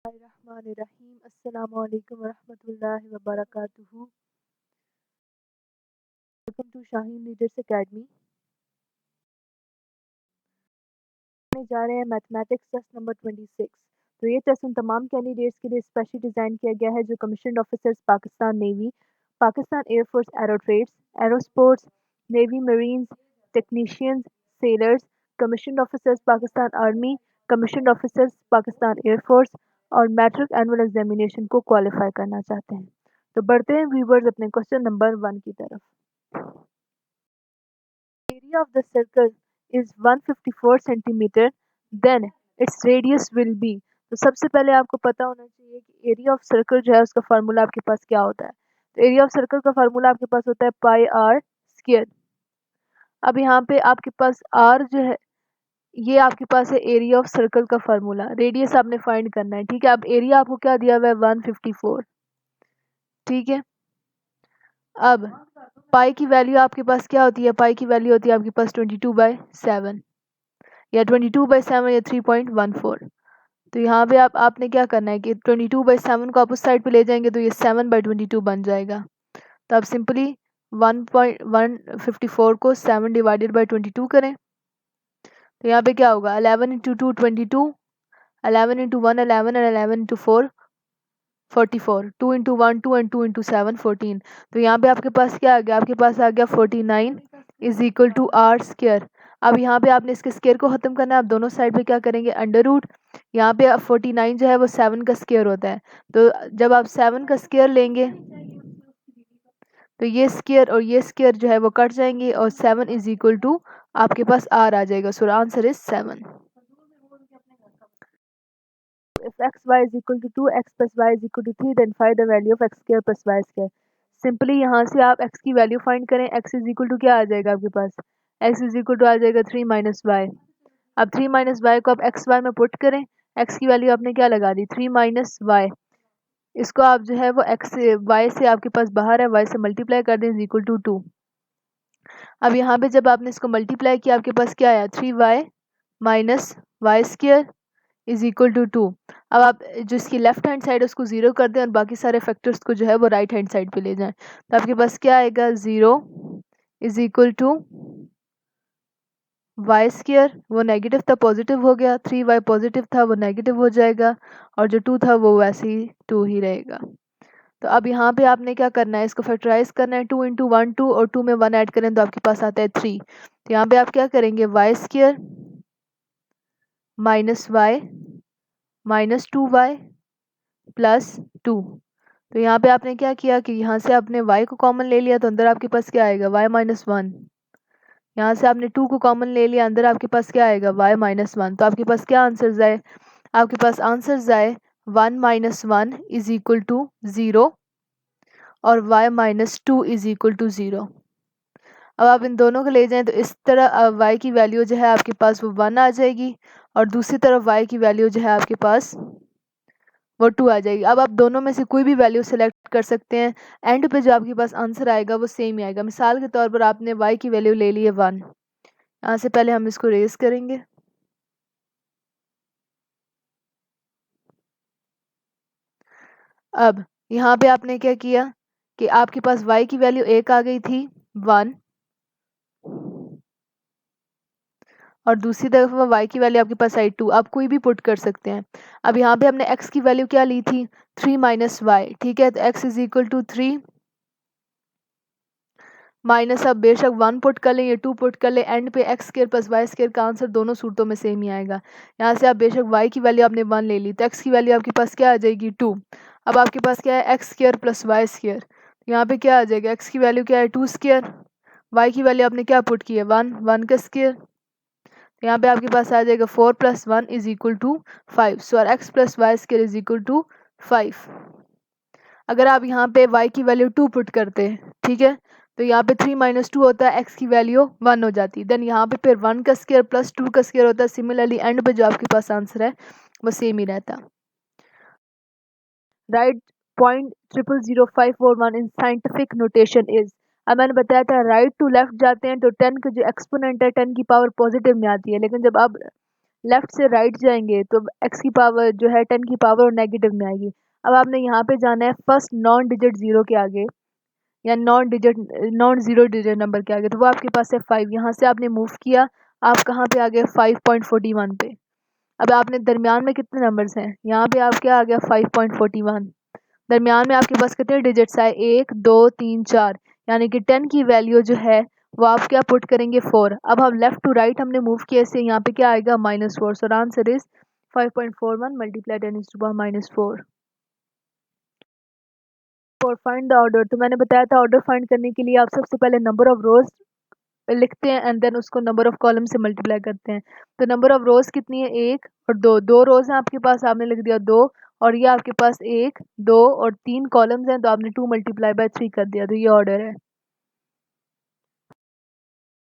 Bismillahirrahmanirrahim. Assalamu alaikum warahmatullahi wabarakatuhu. Welcome to Shaheen Leaders Academy. में जा रहे हैं मैथमेटिक्स टेस्ट नंबर 26। तो ये टेस्ट उन तमाम कैंडिडेट्स के लिए स्पेशली डिज़ाइन किया गया है जो commissioned officers Pakistan navy, Pakistan air force aero trades, aero sports, navy marines, technicians, sailors, commissioned officers Pakistan army, commissioned officers Pakistan air force और मैट्रिक एनुअल एग्जामिनेशन को क्वालिफाई करना चाहते हैं। तो बढ़ते हैं व्यूवर्स अपने क्वेश्चन नंबर 1 की तरफ। Area of the circle is 154 centimeter, then its radius will be। तो सबसे पहले आपको पता होना चाहिए कि एरिया ऑफ सर्कल जो है उसका फार्मूला आपके पास क्या होता है। तो एरिया ऑफ सर्कल का फार्मूला आपके पास होता है पाई आर स्क्वायर। अब यहाँ पे आपके पास आर जो है ये आपके पास है एरिया ऑफ सर्कल का फार्मूला, रेडियस आपने फाइंड करना है। ठीक है, अब एरिया आपको क्या दिया हुआ है 154। ठीक है, अब पाई की वैल्यू आपके पास क्या होती है, पाई की वैल्यू होती है आपके पास 22/7 या 22/7 या 3.14। तो यहाँ पे आपने क्या करना है कि 22/7 को आप उस साइड पे ले जाएंगे तो ये 7/22 बन जाएगा। तो आप सिंपली 1.154 को 7 डिवाइडेड बाई 22 करें तो यहाँ पे क्या होगा 11 इंटू 2 22, 11 इंटू 1 11 और 11 इंटू 4 44, 2 इंटू 1 2 एंड 2 इंटू 7 14। तो यहाँ पे आपके पास क्या आ गया, आपके पास आ गया 49 is equal to r square. अब यहाँ पे आपने इसके स्क्वायर को ख़त्म करना है, आप दोनों साइड पे क्या करेंगे अंडर रूट। यहाँ पे 49 जो है वो 7 का स्क्वायर होता है, तो जब आप 7 का स्क्वायर लेंगे तो ये स्क्वायर और ये स्क्वायर जो है वो कट जाएंगे और 7 इज इक्वल टू आपके पास आर आ जाएगा। So answer is 7। If xy is equal to 2x plus y is equal to 3 then find the value of x square plus y square। Simply यहाँ से आप x की value find करें, x is equal to क्या आ जाएगा आपके पास, x is equal to आ जाएगा 3 minus Y. अब 3 माइनस वाई को आप एक्स वाई में पुट करें, x की वैल्यू आपने क्या लगा दी 3 माइनस वाई। इसको आप जो है वो x से y से आपके पास बाहर है, y से मल्टीप्लाई कर दें इज इक्वल टू 2। अब यहाँ पे जब आपने इसको मल्टीप्लाई किया आपके पास क्या आया 3y minus y square is equal to 2। अब आप जो इसकी लेफ्ट हैंड साइड है उसको 0 कर दें और बाकी सारे फैक्टर्स को जो है वो राइट हैंड साइड पे ले जाएं। तो आपके पास क्या आएगा 0 is equal to y square, वो नेगेटिव था पॉजिटिव हो गया, 3y पॉजिटिव था वो नेगेटिव हो जाएगा और जो 2 था वो वैसे ही 2 ही रहेगा। तो अब यहाँ पे आपने क्या करना है, इसको फैक्टराइज करना है, 2 इंटू 1 2 और 2 में 1 ऐड करें तो आपके पास आता है 3। तो यहाँ पे आप क्या करेंगे y square minus y minus 2y plus 2। तो यहाँ पे आपने क्या किया कि यहाँ से आपने y को कॉमन ले लिया तो अंदर आपके पास क्या आएगा y माइनस 1। यहाँ से आपने 2 को कॉमन ले लिया, अंदर आपके पास क्या आएगा y माइनस 1। तो आपके पास क्या आंसर्स आए, आपके पास आंसर्स आए 1 माइनस 1 इज इक्वल टू 0 और y minus 2 is equal to 0। अब आप इन दोनों को ले जाएं तो इस तरह y की वैल्यू जो है आपके पास वो 1 आ जाएगी और दूसरी तरफ y की वैल्यू जो है आपके पास वो 2 आ जाएगी। अब आप दोनों में से कोई भी वैल्यू सेलेक्ट कर सकते हैं, एंड पे जो आपके पास आंसर आएगा वो सेम ही आएगा। मिसाल के तौर पर आपने y की वैल्यू ले ली है 1, यहाँ से पहले हम इसको रेज करेंगे। अब यहाँ पे आपने क्या किया कि आपके पास y की वैल्यू 1 आ गई थी 1 और दूसरी तरफ y की वैल्यू आपके पास आई 2। आप कोई भी पुट कर सकते हैं। अब यहाँ पे हमने x की वैल्यू क्या ली थी 3 माइनस वाई। ठीक है, तो x is equal to 3 minus, अब बेशक 1 पुट कर लें या 2 पुट कर लें, एंड पे x square plus y square का आंसर दोनों सूरतों में सेम ही आएगा। यहाँ से आप बेशक y की वैल्यू आपने 1 ले ली तो x की वैल्यू आपके पास क्या आ जाएगी 2। अब आपके पास क्या है x square plus y square, यहाँ पे क्या आ जाएगा x की वैल्यू क्या है 2 स्क्वायर, y की वैल्यू आपने क्या पुट की है 1 1 का स्क्वायर। यहाँ पे आपके पास आ जाएगा 4 plus 1 is equal to 5। So और x plus y square is equal to 5। अगर आप यहाँ पे y की वैल्यू 2 पुट करते हैं, ठीक है, तो यहाँ पे 3 माइनस 2 होता है, x की वैल्यू 1 हो जाती है। देन यहाँ पे फिर 1 का स्क्वायर प्लस 2 का स्क्वायर होता है। सिमिलरली एंड पे जो आपके पास आंसर है वो सेम ही रहता। Right point 000541 in scientific notation is. अब मैंने बताया था राइट टू लेफ्ट जाते हैं तो 10 का जो एक्सपोनेंट है 10 की पावर पॉजिटिव में आती है, लेकिन जब आप लेफ्ट से राइट जाएंगे तो x की पावर जो है 10 की पावर और नेगेटिव में आएगी। अब आपने यहाँ पे जाना है फर्स्ट नॉन डिजिट जीरो के आगे या नॉन जीरो डिजिट नंबर के आगे, तो वो आपके पास है 5। यहाँ से आपने मूव किया, आप कहाँ पे आ गए 5.41 पे। अब आपने दरमियान में कितने नंबर्स हैं, यहाँ पे आप क्या आ गया 5.41। दरमियान में आपके पास कितने डिजिट्स आए, 1 2 3 4, यानी कि 10 की वैल्यू जो है वो आप क्या पुट करेंगे 4। अब हम लेफ्ट टू राइट हमने मूव किया, इससे यहाँ पे क्या आएगा -4। So answer is 5.41 multiply 10⁻⁴। For find the order, तो मैंने बताया था ऑर्डर फाइंड करने के लिए आप सबसे पहले नंबर ऑफ रोज लिखते हैं एंड देन उसको नंबर ऑफ कॉलम से मल्टीप्लाई करते हैं। तो नंबर ऑफ रोज कितनी है, 1 और 2, 2 रोज हैं आपके पास, आपने लिख दिया 2, और ये आपके पास 1 2 और 3 कॉलम्स हैं, तो आपने 2 मल्टीप्लाई बाय 3 कर दिया, तो ये ऑर्डर है।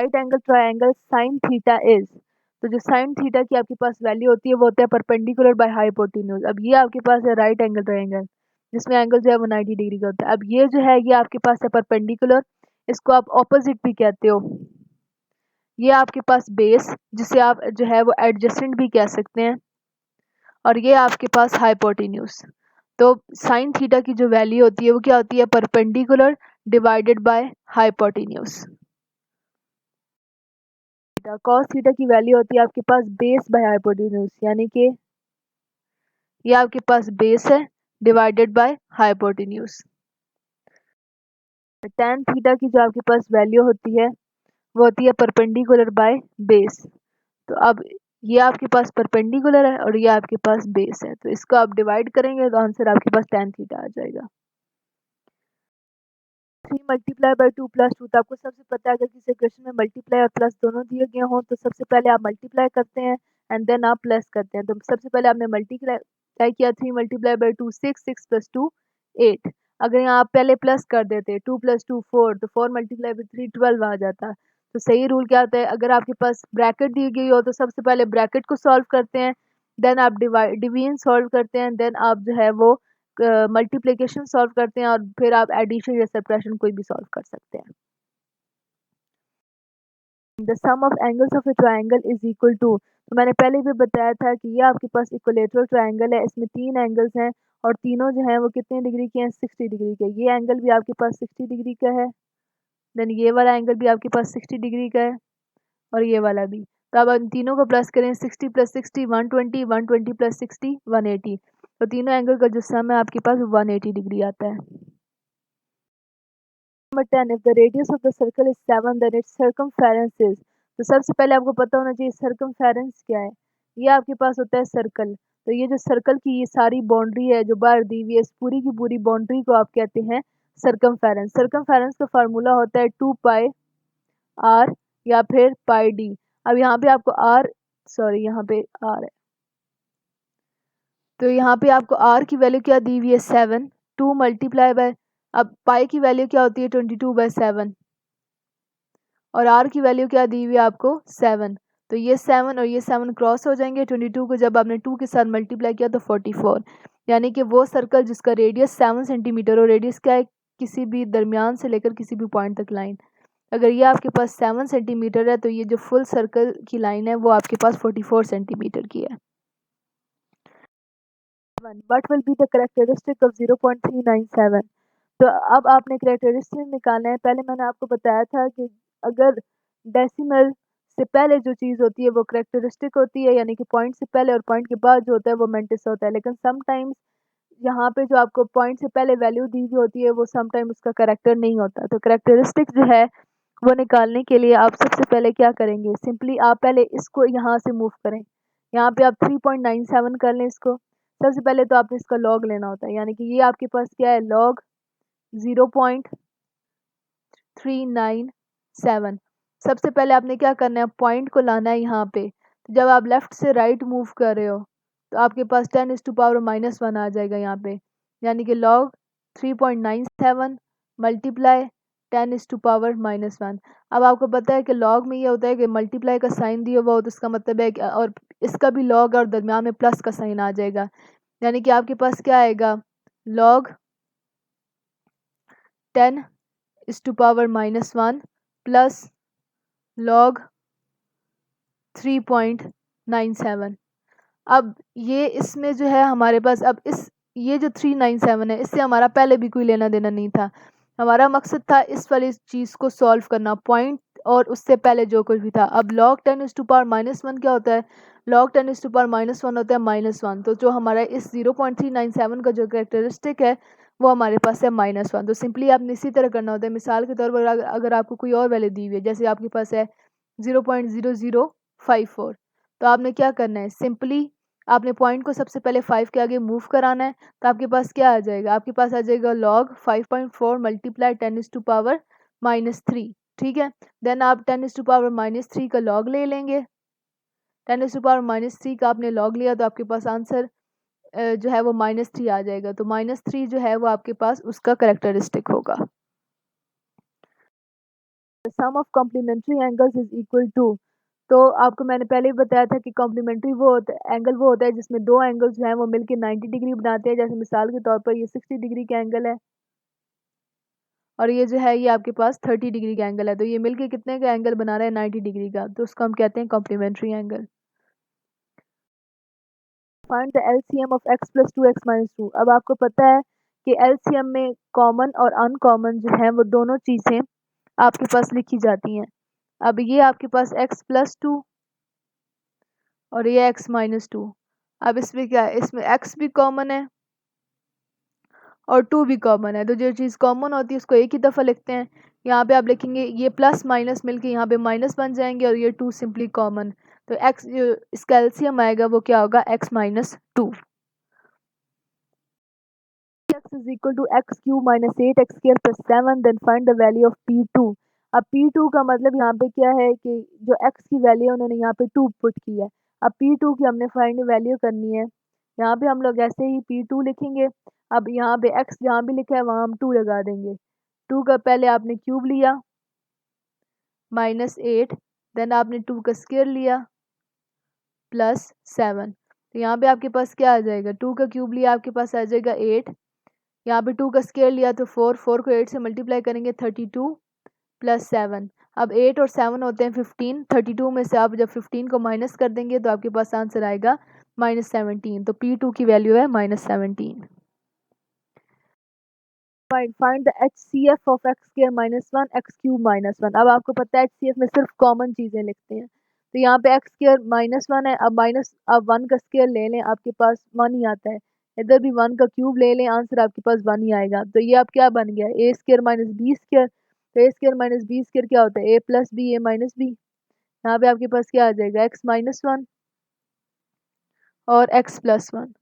Right angle triangle sine theta is, तो जो साइन थीटा की आपके पास वैल्यू होती है वो होता है परपेंडिकुलर बाय हाइपोटेन्यूज। अब ये आपके पास है राइट एंगल ट्राइंगल जिसमें एंगल जो है वो 90 डिग्री का होता है। अब ये जो है ये आपके पास है परपेंडिकुलर, इसको आप ऑपोजिट भी कहते हो। ये आपके पास बेस जिसे आप जो है वो एडजेसेंट भी कह सकते हैं, और ये आपके पास हाइपोटेन्यूज। तो साइन थीटा की जो वैल्यू होती है वो क्या होती है, perpendicular divided by hypotenuse. Cos theta की वैल्यू होती है आपके पास बेस बाय हाइपोटेन्यूज, यानी कि ये आपके पास बेस है divided by hypotenuse. tan theta की जो आपके पास वैल्यू होती है वो होती है परपेंडिकुलर बाय बेस। तो अब ये आपके पास परपेंडिकुलर है और ये आपके पास बेस है, तो इसको आप डिवाइड करेंगे तो आंसर आपके पास tan थीटा आ जाएगा। 3 मल्टीप्लाई बाई 2 प्लस 2, तो आपको सबसे पता है अगर किसी क्वेश्चन में मल्टीप्लाई और प्लस दोनों दिए गए हों तो सबसे पहले आप मल्टीप्लाई करते हैं एंड देन आप प्लस करते हैं। तो सबसे पहले आपने मल्टीप्लाई किया 3 मल्टीप्लाई बाई 2 6, 6 प्लस 2 8। अगर यहाँ आप पहले प्लस कर देते 2 प्लस 2 4, तो 4 मल्टीप्लाई बाई 3 12 आ जाता। तो सही रूल क्या होता है, अगर आपके पास ब्रैकेट दी गई हो तो सबसे पहले ब्रैकेट को सॉल्व करते हैं, देन आप डिवीजन सॉल्व करते हैं, देन आप जो है वो मल्टीप्लिकेशन सॉल्व करते हैं, और फिर आप एडिशन या सब्ट्रैक्शन कोई भी सॉल्व कर सकते हैं। The sum of angles of a triangle is equal to, तो मैंने पहले भी बताया था कि ये आपके पास इक्विलेटरल ट्राइंगल है, इसमें 3 एंगल्स हैं और तीनों जो हैं वो कितने डिग्री के हैं, 60 डिग्री के। ये एंगल भी आपके पास 60 डिग्री का है, देन ये वाला एंगल भी आपके पास 60 डिग्री का है, और ये वाला भी। तो अब इन तीनों को प्लस करें, 60 प्लस 60 120, 120 प्लस 60 180, तो तीनों एंगल का जो सम है आपके पास 180 डिग्री आता है। Number 10, if the radius of the circle is 7 then its circumference is, तो सबसे पहले आपको पता होना चाहिए सर्कमफेरेंस क्या है। ये आपके पास होता है सर्कल, तो ये जो सर्कल की ये सारी बाउंड्री है जो बाहर दी हुई है, इस पूरी की पूरी बाउंड्री को आप कहते हैं सर्कमफेरेंस। सर्कमफेरेंस का फार्मूला होता है 2 पाई आर या फिर पाई डी। अब यहाँ पे आपको आर, सॉरी यहाँ पे आर है, तो यहाँ पे आपको आर की वैल्यू क्या दी हुई है 7, 2 मल्टीप्लाई बाय, अब पाई की वैल्यू क्या होती है 22/7, और आर की वैल्यू क्या दी हुई है आपको 7। तो ये 7 और ये 7 क्रॉस हो जाएंगे, 22 को जब आपने 2 के साथ मल्टीप्लाई किया तो 44, यानी कि वो सर्कल जिसका रेडियस 7 सेंटीमीटर और रेडियस क्या है किसी भी दरमियान से लेकर किसी भी पॉइंट तक लाइन, अगर ये आपके पास 7 सेंटीमीटर है तो ये जो फुल सर्कल की लाइन है वो आपके पास 44 सेंटीमीटर की है। What will be the characteristic of 0.397, तो अब आपने करेक्टरिस्टिक निकालना है। पहले मैंने आपको बताया था कि अगर डेसिमल से पहले जो चीज़ होती है वो करेक्टरिस्टिक होती है, यानी कि पॉइंट से पहले, और पॉइंट के बाद जो होता है वो मेंटिस होता है, लेकिन समटाइम्स यहाँ पे जो आपको पॉइंट से पहले वैल्यू दी हुई होती है वो समटाइम उसका करेक्टर नहीं होता। तो करेक्टरिस्टिक जो है वो निकालने के लिए आप सबसे पहले क्या करेंगे, सिंपली आप पहले इसको यहाँ से मूव करें, यहाँ पे आप 3.97 कर लें इसको। सबसे पहले तो आपने इसका लॉग लेना होता है, यानी कि ये आपके पास क्या है लॉग 0.397। सबसे पहले आपने क्या करना है, पॉइंट को लाना है यहाँ पे, तो जब आप लेफ्ट से राइट मूव कर रहे हो तो आपके पास 10⁻⁻1 आ जाएगा यहाँ पे, यानी कि लॉग 3.97 मल्टीप्लाई 10⁻⁻1। अब आपको पता है कि लॉग में ये होता है कि मल्टीप्लाई का साइन दिया हुआ हो तो इसका मतलब है कि, और इसका भी लॉग और दरमियान में प्लस का साइन आ जाएगा, यानी कि आपके पास क्या आएगा लॉग 10⁻⁻1 प्लस लॉग 3.97। 97। अब ये इसमें जो है हमारे पास अब इस ये जो 397 है इससे हमारा पहले भी कोई लेना देना नहीं था। हमारा मकसद था इस वाली चीज़ को सॉल्व करना, पॉइंट और उससे पहले जो कुछ भी था। अब log 10⁻⁻1 क्या होता है? log 10⁻⁻1 होता है -1। तो जो हमारा इस 0.397 का जो कैरेक्टरिस्टिक है वो हमारे पास है -1। तो सिंपली आपने इसी तरह करना होता है। मिसाल के तौर पर अगर आपको कोई और वैल्यू दी हुई है, जैसे आपके पास है 0.0054, तो आपने क्या करना है, सिंपली आपने पॉइंट को सबसे पहले 5 के आगे मूव कराना है। तो आपके पास क्या आ जाएगा? आपके पास आ जाएगा log 5.4 मल्टीप्लाई 10⁻³ ठीक है। देन आप 10⁻³ का log ले लेंगे। 10⁻³ का आपने log लिया तो आपके पास आंसर जो है वो -3 आ जाएगा। तो -3 जो है वो आपके पास उसका करेक्टरिस्टिक होगा। Sum of complementary angles is equal to, तो आपको मैंने पहले ही बताया था कि कॉम्प्लीमेंट्री वो होता है, एंगल वो होता है जिसमें दो एंगल्स जो हैं वो मिलके 90 डिग्री बनाते हैं। जैसे मिसाल के तौर पर ये 60 डिग्री का एंगल है और ये जो है ये आपके पास 30 डिग्री का एंगल है। तो ये मिलके कितने का एंगल बना रहा है? 90 डिग्री का। तो उसको हम कहते हैं complementary angle. Find the LCM of x plus 2x minus 2। अब आपको पता है कि एलसीएम में कॉमन और अनकॉमन जो है वो दोनों चीज़ें आपके पास लिखी जाती हैं। अब ये आपके पास x प्लस 2 और ये x माइनस 2। अब इसमें क्या है? इसमें x भी कॉमन है और 2 भी कॉमन है। तो जो चीज़ कॉमन होती है उसको एक ही दफ़ा लिखते हैं। यहाँ पे आप लिखेंगे ये प्लस माइनस मिलके यहाँ पे माइनस बन जाएंगे और ये 2 सिंपली कॉमन। तो x जो इसका एलसीएम आएगा वो क्या होगा? x minus 2। x is equal to x cube minus 8x square plus 7, then find the value of P2। अब P2 का मतलब यहाँ पे क्या है कि जो x की वैल्यू है उन्होंने यहाँ पे 2 पुट की है। अब P2 की हमने फाइंड वैल्यू करनी है। यहाँ पे हम लोग ऐसे ही P2 लिखेंगे। अब यहाँ पे x जहाँ भी लिखा है वहाँ हम 2 लगा देंगे। 2 का पहले आपने क्यूब लिया -8, देन आपने 2 का स्क्वायर लिया प्लस 7। तो यहाँ पे आपके पास क्या आ जाएगा? 2 का क्यूब लिया आपके पास आ जाएगा 8, यहाँ पे 2 का स्क्वायर लिया तो 4 को 8 से मल्टीप्लाई करेंगे 32 प्लस 7। अब 8 और 7 होते हैं 15। 32 में से आप जब 15 को माइनस कर देंगे तो आपके पास आंसर आएगा -17। तो P2 की वैल्यू है -17। Find the HCF of x square minus 1 x cube minus 1। अब आपको पता है HCF में सिर्फ कॉमन चीज़ें लिखते हैं। तो यहाँ पे x स्क्वायर -1 है। अब 1 का स्क्वायर ले लें, आपके पास 1 ही आता है। इधर भी 1 का क्यूब ले लें, आंसर आपके पास 1 ही आएगा। तो ये अब क्या बन गया? a square minus b square. तो a square minus b square क्या होता है? a plus b a minus b. यहाँ पे आपके पास क्या आ जाएगा? x माइनस 1 और x प्लस 1।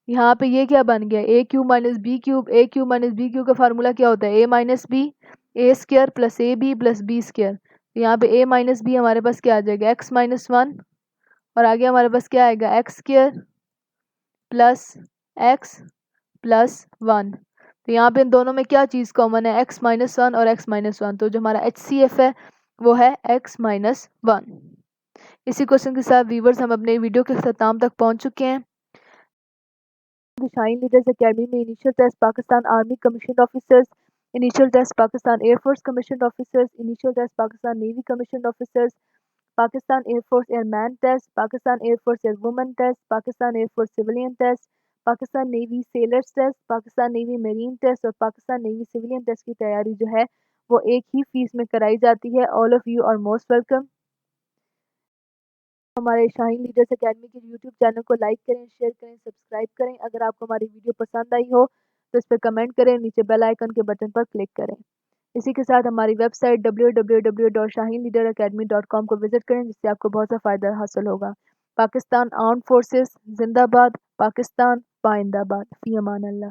यहाँ पे ये क्या बन गया? A cube minus B cube. A cube minus B cube का फार्मूला क्या होता है? A minus B A square plus A B plus B square. तो यहाँ पे ए माइनस बी हमारे पास क्या आ जाएगा? एक्स माइनस 1 और आगे हमारे पास क्या आएगा? X square plus x plus 1। तो यहाँ पे इन दोनों में क्या चीज़ कॉमन है? एक्स माइनस 1 और एक्स माइनस 1। तो जो हमारा HCF है वो है एक्स माइनस 1। इसी क्वेश्चन के साथ व्यूवर्स हम अपने वीडियो के ख़त्म तक पहुँच चुके हैं। शाहीन लीडर्स एकेडमी में initial test Pakistan army commission officers, initial test Pakistan air force commission officers, initial test Pakistan navy commission officers, Pakistan air force airman test, Pakistan air force airwoman test, Pakistan air force civilian test, Pakistan navy sailors test, Pakistan navy marine test और Pakistan navy civilian test की तैयारी जो है वो एक ही fees में कराई जाती है। All of you are most welcome. हमारे शाहीन लीडर्स एकेडमी के यूट्यूब चैनल को लाइक करें, शेयर करें, सब्सक्राइब करें। अगर आपको हमारी वीडियो पसंद आई हो तो इस पर कमेंट करें, नीचे बेल आइकन के बटन पर क्लिक करें। इसी के साथ हमारी वेबसाइट www.shahinleaderacademy.com को विजिट करें, जिससे आपको बहुत सा फ़ायदा हासिल होगा। पाकिस्तान आर्म्ड फोर्सेस जिंदाबाद, पाकिस्तान पाइंदाबाद। फी अमान अल्लाह।